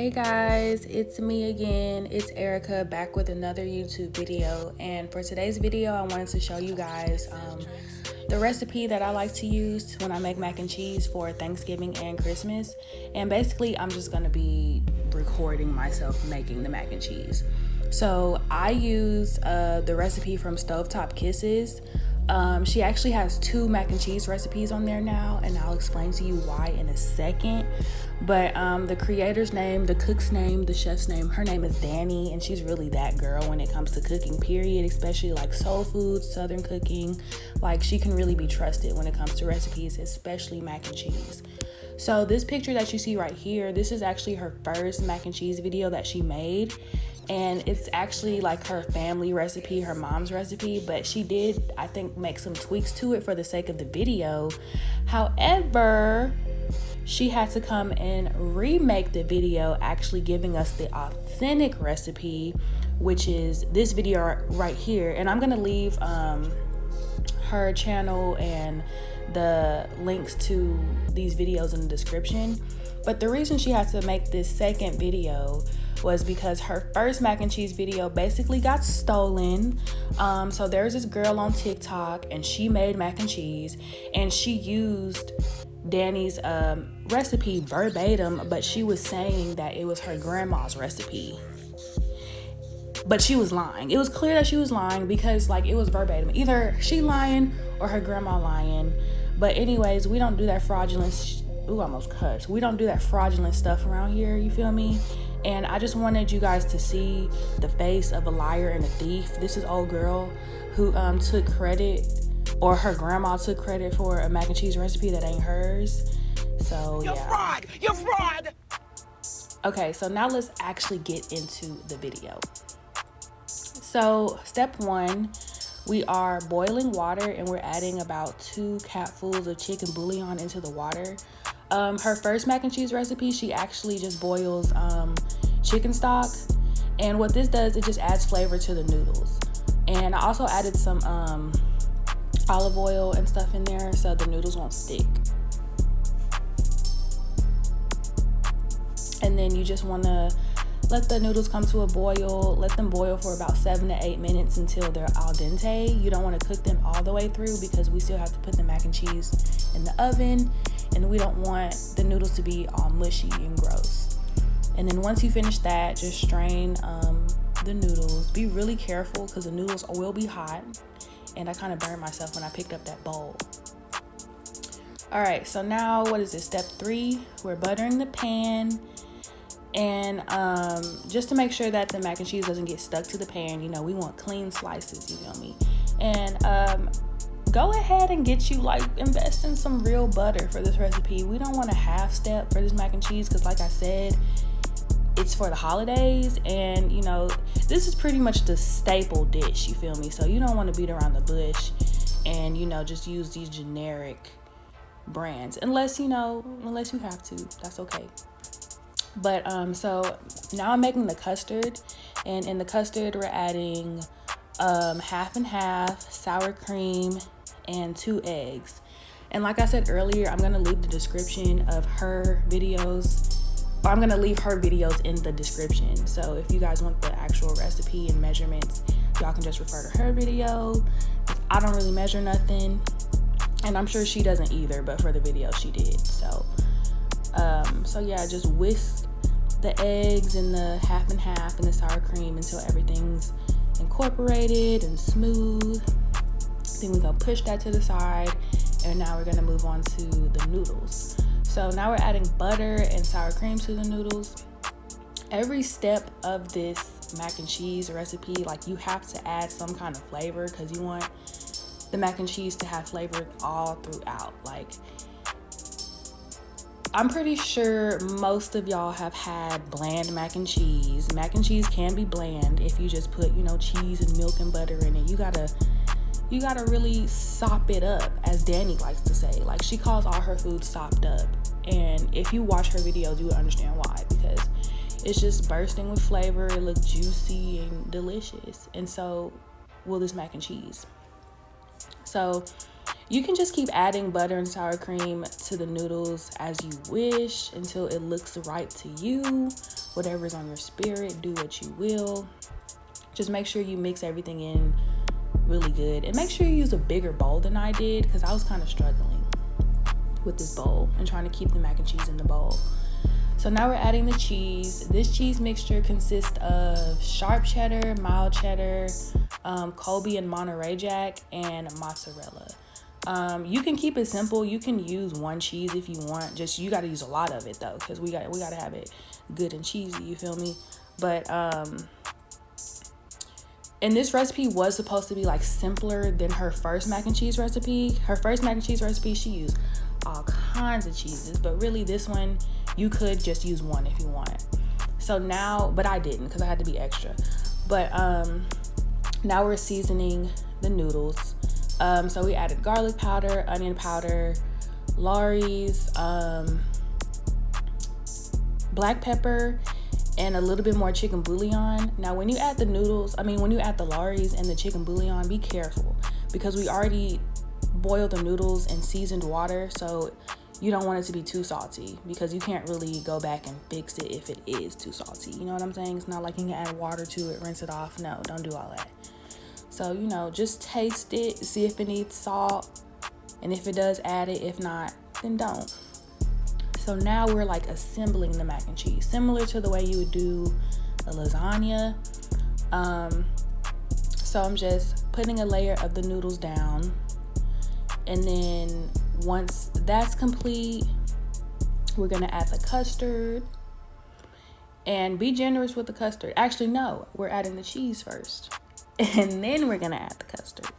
Hey guys, it's me again. It's Erica back with another YouTube video, and for today's video I wanted to show you guys the recipe that I like to use when I make mac and cheese for Thanksgiving and Christmas. And basically I'm just gonna be recording myself making the mac and cheese. So I use the recipe from Stovetop Kisses. She actually has 2 mac and cheese recipes on there now, and I'll explain to you why in a second. But the creator's name, the cook's name, the chef's name, her name is Danny, and she's really that girl when it comes to cooking, period, especially like soul food, southern cooking. Like, she can really be trusted when it comes to recipes, especially mac and cheese. So this picture that you see right here, this is actually her first mac and cheese video that she made. And it's actually like her family recipe, her mom's recipe, but she did, I think, make some tweaks to it for the sake of the video. However, she had to come and remake the video, actually giving us the authentic recipe, which is this video right here. And I'm gonna leave her channel and the links to these videos in the description. But the reason she had to make this second video was because her first mac and cheese video basically got stolen. So there's this girl on TikTok, and she made mac and cheese, and she used Danny's recipe verbatim, but she was saying that it was her grandma's recipe. But she was lying. It was clear that she was lying because, like, it was verbatim. Either she lying or her grandma lying. But anyways, we don't do that fraudulent ooh, I almost cussed. We don't do that fraudulent stuff around here, you feel me? And I just wanted you guys to see the face of a liar and a thief. This is old girl who took credit, or her grandma took credit for a mac and cheese recipe that ain't hers. So yeah. You're fraud! Okay, so now let's actually get into the video. So step 1, we are boiling water, and we're adding about 2 capfuls of chicken bouillon into the water. Her first mac and cheese recipe, she actually just boils chicken stock, and what this does, it just adds flavor to the noodles. And I also added some olive oil and stuff in there so the noodles won't stick. And then you just want to let the noodles come to a boil. Let them boil for about 7 to 8 minutes until they're al dente. You don't want to cook them all the way through because we still have to put the mac and cheese in the oven, and we don't want the noodles to be all mushy and gross. And then once you finish that, just strain the noodles. Be really careful because the noodles will be hot, and I kind of burned myself when I picked up that bowl. All right, so now what is this? Step 3, we're buttering the pan. And just to make sure that the mac and cheese doesn't get stuck to the pan, you know, we want clean slices, you feel me? And go ahead and invest in some real butter for this recipe. We don't want a half step for this mac and cheese because, like I said, it's for the holidays, and you know, this is pretty much the staple dish, you feel me? So you don't want to beat around the bush and, you know, just use these generic brands unless you have to. That's okay. But so now I'm making the custard, and in the custard we're adding half and half sour cream and 2 eggs. And like I said earlier, I'm gonna leave the description of her videos, or I'm gonna leave her videos in the description. So if you guys want the actual recipe and measurements, y'all can just refer to her video. I don't really measure nothing, and I'm sure she doesn't either, but for the video she did. So yeah, just whisk the eggs and the half and half and the sour cream until everything's incorporated and smooth. Then we're gonna push that to the side, and now we're gonna move on to the noodles. So now we're adding butter and sour cream to the noodles. Every step of this mac and cheese recipe, like, you have to add some kind of flavor because you want the mac and cheese to have flavor all throughout. Like, I'm pretty sure most of y'all have had bland mac and cheese. Mac and cheese can be bland if you just put, you know, cheese and milk and butter in it. You gotta really sop it up, as Danny likes to say. Like, she calls all her food sopped up. And if you watch her videos, you will understand why, because it's just bursting with flavor. It looks juicy and delicious. And so will this mac and cheese. So you can just keep adding butter and sour cream to the noodles as you wish until it looks right to you. whatever's on your spirit, do what you will. Just make sure you mix everything in really good, and make sure you use a bigger bowl than I did, because I was kind of struggling with this bowl and trying to keep the mac and cheese in the bowl. So now we're adding the cheese. This cheese mixture consists of sharp cheddar, mild cheddar, Colby and Monterey Jack, and mozzarella. You can keep it simple. You can use one cheese if you want. Just you got to use a lot of it though, because we got to have it good and cheesy. You feel me? But and this recipe was supposed to be like simpler than her first mac and cheese recipe. Her first mac and cheese recipe, she used all kinds of cheeses, but really this one you could just use one if you want. So now, but I didn't because I had to be extra. But now we're seasoning the noodles. So we added garlic powder, onion powder, Lawry's, black pepper, and a little bit more chicken bouillon. Now when you add the noodles, when you add the Lawry's and the chicken bouillon, be careful, because we already boiled the noodles in seasoned water, so you don't want it to be too salty, because you can't really go back and fix it if it is too salty. You know what I'm saying? It's not like you can add water to it, rinse it off. No, don't do all that. So, just taste it, see if it needs salt, and if it does, add it. If not, then don't. So now we're like assembling the mac and cheese, similar to the way you would do a lasagna. So I'm just putting a layer of the noodles down, and then once that's complete, we're gonna add the custard, and be generous with the custard. Actually, no, we're adding the cheese first, and then we're gonna add the custard.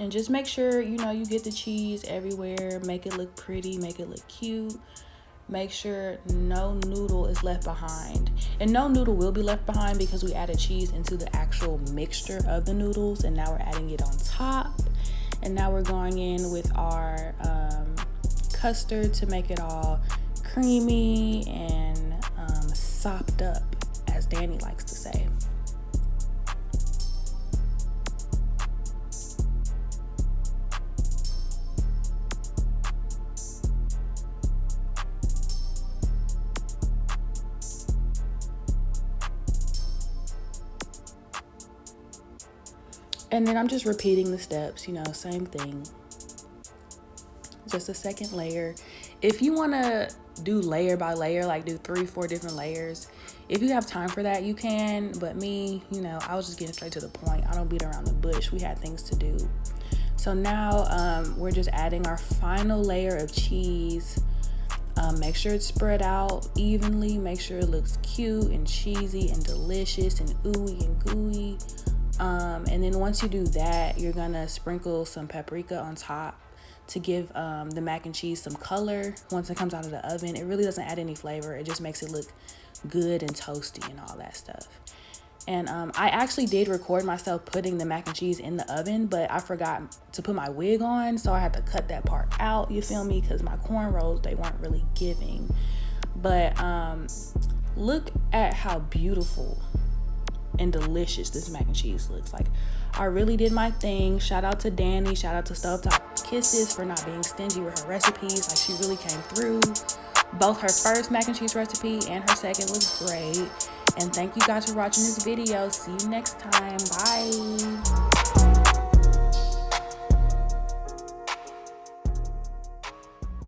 And just make sure, you get the cheese everywhere. Make it look pretty, make it look cute. Make sure no noodle is left behind. And no noodle will be left behind because we added cheese into the actual mixture of the noodles, and now we're adding it on top. And now we're going in with our custard to make it all creamy and sopped up, as Danny likes to say. And then I'm just repeating the steps, same thing. Just a second layer. If you want to do layer by layer, like do 3-4 different layers, if you have time for that, you can. But me, I was just getting straight to the point. I don't beat around the bush. We had things to do. So now we're just adding our final layer of cheese. Make sure it's spread out evenly. Make sure it looks cute and cheesy and delicious and ooey and gooey. And then once you do that, you're gonna sprinkle some paprika on top to give the mac and cheese some color. Once it comes out of the oven, it really doesn't add any flavor. It just makes it look good and toasty and all that stuff. And I actually did record myself putting the mac and cheese in the oven, but I forgot to put my wig on, so I had to cut that part out, you feel me? Because my cornrows, they weren't really giving. But look at how beautiful and delicious this mac and cheese looks. Like, I really did my thing. Shout out to Danny, shout out to Stovetop Kisses for not being stingy with her recipes. Like, she really came through. Both her first mac and cheese recipe and her second was great. And thank you guys for watching this video. See you next time. Bye.